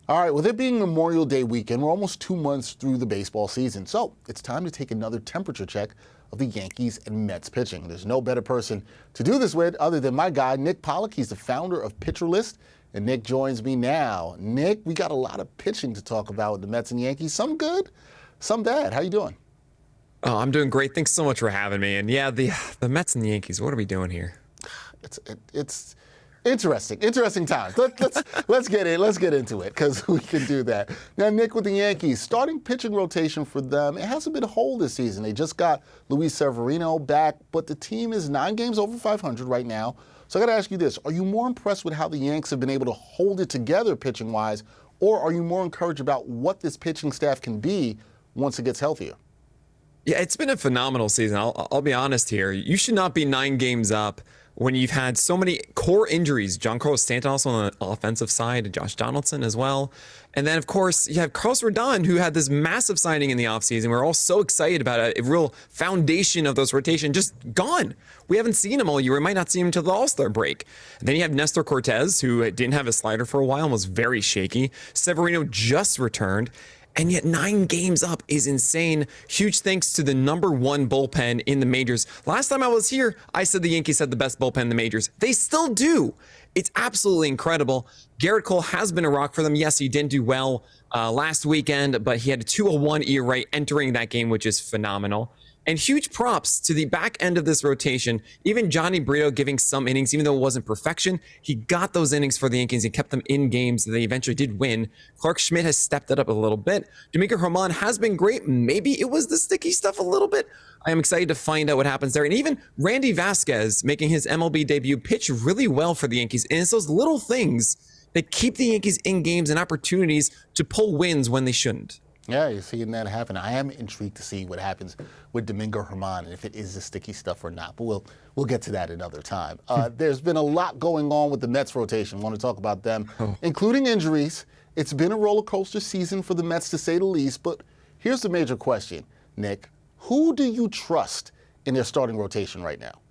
All right, with it being Memorial Day weekend, we're almost 2 months through the baseball season. So it's time to take another temperature check of the Yankees and Mets pitching. There's no better person to do this with other than my guy, Nick Pollack. He's the founder of Pitcher List, and Nick joins me now. Nick, we got a lot of pitching to talk about with the Mets and Yankees. Some good, some bad. How you doing? Oh, I'm doing great. Thanks so much for having me. And yeah, the Mets and the Yankees, what are we doing here? It's interesting times. Let's get into it because we can do that. Now, Nick, with the Yankees, starting pitching rotation for them, it hasn't been whole this season. They just got Luis Severino back, but the team is 9 games over 500 right now. So I got to ask you this: are you more impressed with how the Yanks have been able to hold it together pitching-wise, or are you more encouraged about what this pitching staff can be once it gets healthier? Yeah, it's been a phenomenal season. I'll be honest here. You should not be 9 games up when you've had so many core injuries. Giancarlo Stanton also on the offensive side, Josh Donaldson as well. And then, of course, you have Carlos Rodon, who had this massive signing in the offseason. We're all so excited about it. A real foundation of those rotation just gone. We haven't seen him all year. We might not see him until the All-Star break. And then you have Nestor Cortez, who didn't have a slider for a while and was very shaky. Severino just returned. And yet 9 games up is insane. Huge thanks to the #1 bullpen in the majors. Last time I was here, I said the Yankees had the best bullpen in the majors. They still do. It's absolutely incredible. Garrett Cole has been a rock for them. Yes, he didn't do well last weekend, but he had a 2.01 ERA entering that game, which is phenomenal. And huge props to the back end of this rotation. Even Johnny Brito giving some innings, even though it wasn't perfection, he got those innings for the Yankees and kept them in games that they eventually did win. Clark Schmidt has stepped it up a little bit. Domingo Germán has been great. Maybe it was the sticky stuff a little bit. I am excited to find out what happens there. And even Randy Vasquez, making his MLB debut, pitched really well for the Yankees. And it's those little things that keep the Yankees in games and opportunities to pull wins when they shouldn't. Yeah, you're seeing that happen. I am intrigued to see what happens with Domingo Germán and if it is the sticky stuff or not. But we'll get to that another time. There's been a lot going on with the Mets rotation. I want to talk about them, including injuries. It's been a roller coaster season for the Mets, to say the least. But here's the major question, Nick. Who do you trust in their starting rotation right now?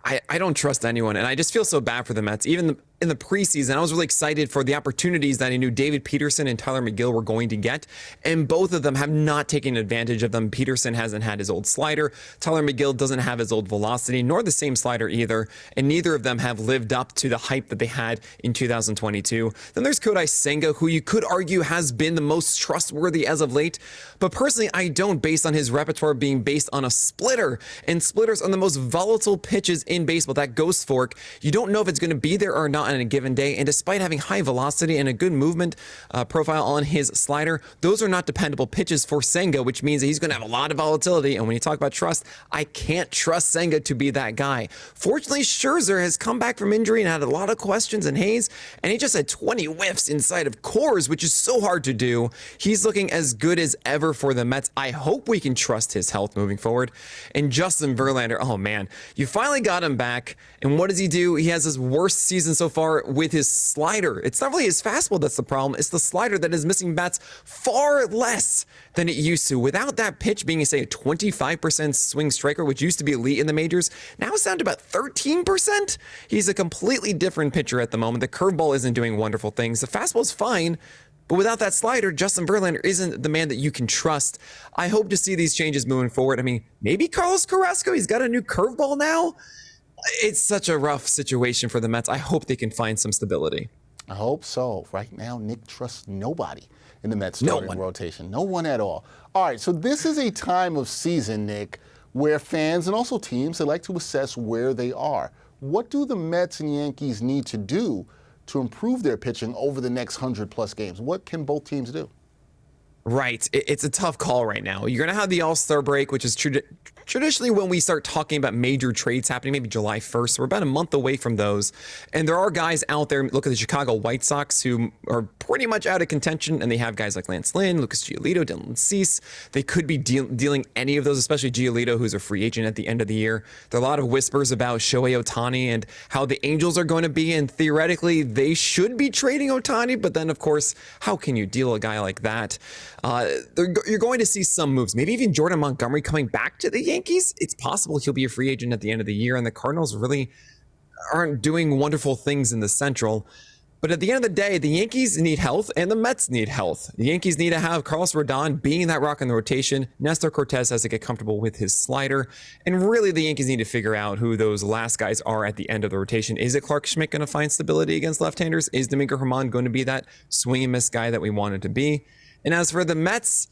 I don't trust anyone, and I just feel so bad for the Mets. Even in the preseason, I was really excited for the opportunities that I knew David Peterson and Tyler McGill were going to get, and both of them have not taken advantage of them. Peterson hasn't had his old slider. Tyler McGill doesn't have his old velocity, nor the same slider either, and neither of them have lived up to the hype that they had in 2022. Then there's Kodai Senga, who you could argue has been the most trustworthy as of late, but personally, I don't, based on his repertoire being based on a splitter, and splitters are the most volatile pitches in baseball. That ghost fork, you don't know if it's going to be there or not on a given day, and despite having high velocity and a good movement profile on his slider, those are not dependable pitches for Senga, which means that he's going to have a lot of volatility. And when you talk about trust, I can't trust Senga to be that guy. Fortunately, Scherzer has come back from injury and had a lot of questions, and Hayes, and he just had 20 whiffs inside of Coors, which is so hard to do. He's looking as good as ever for the Mets. I hope we can trust his health moving forward. And Justin Verlander, oh man, you finally got him back, and what does he do? He has his worst season so far with his slider. It's not really his fastball that's the problem. It's the slider that is missing bats far less than it used to. Without that pitch being, say, a 25% swing striker, which used to be elite in the majors, now it's down to about 13%. He's a completely different pitcher at the moment. The curveball isn't doing wonderful things. The fastball is fine, but without that slider, Justin Verlander isn't the man that you can trust. I hope to see these changes moving forward. I mean, maybe Carlos Carrasco, he's got a new curveball now. It's such a rough situation for the Mets. I hope they can find some stability. I hope so. Right now, Nick trusts nobody in the Mets starting rotation. No one at all. All right, so this is a time of season, Nick, where fans and also teams, they like to assess where they are. What do the Mets and Yankees need to do to improve their pitching over the next 100-plus games? What can both teams do? Right. It's a tough call right now. You're going to have the All-Star break, which is traditionally when we start talking about major trades happening, maybe July 1st. We're about a month away from those. And there are guys out there, look at the Chicago White Sox, who are pretty much out of contention. And they have guys like Lance Lynn, Lucas Giolito, Dylan Cease. They could be dealing any of those, especially Giolito, who's a free agent at the end of the year. There are a lot of whispers about Shohei Ohtani and how the Angels are going to be. And theoretically, they should be trading Ohtani. But then, of course, how can you deal a guy like that? You're going to see some moves. Maybe even Jordan Montgomery coming back to the Yankees. It's possible he'll be a free agent at the end of the year, and the Cardinals really aren't doing wonderful things in the Central. But at the end of the day, the Yankees need health and the Mets need health. The Yankees need to have Carlos Rodon being that rock in the rotation. Nestor Cortez has to get comfortable with his slider. And really, the Yankees need to figure out who those last guys are at the end of the rotation. Is it Clark Schmidt going to find stability against left-handers? Is Domingo Germán going to be that swing and miss guy that we wanted to be? And as for the Mets,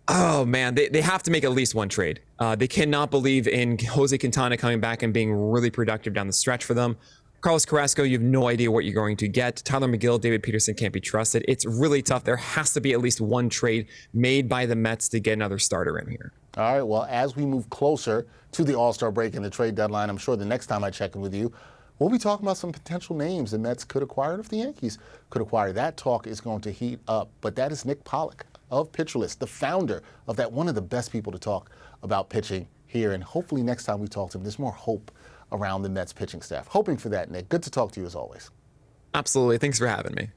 oh man, they have to make at least one trade. They cannot believe in Jose Quintana coming back and being really productive down the stretch for them. Carlos Carrasco, you have no idea what you're going to get. Tyler McGill, David Peterson can't be trusted. It's really tough. There has to be at least one trade made by the Mets to get another starter in here. All right, well, as we move closer to the All-Star break and the trade deadline, I'm sure the next time I check in with you, we'll be talking about some potential names the Mets could acquire if the Yankees could acquire. That talk is going to heat up, but that is Nick Pollack of Pitcher List, the founder of that, one of the best people to talk about pitching here, and hopefully next time we talk to him, there's more hope around the Mets pitching staff. Hoping for that, Nick. Good to talk to you as always. Absolutely. Thanks for having me.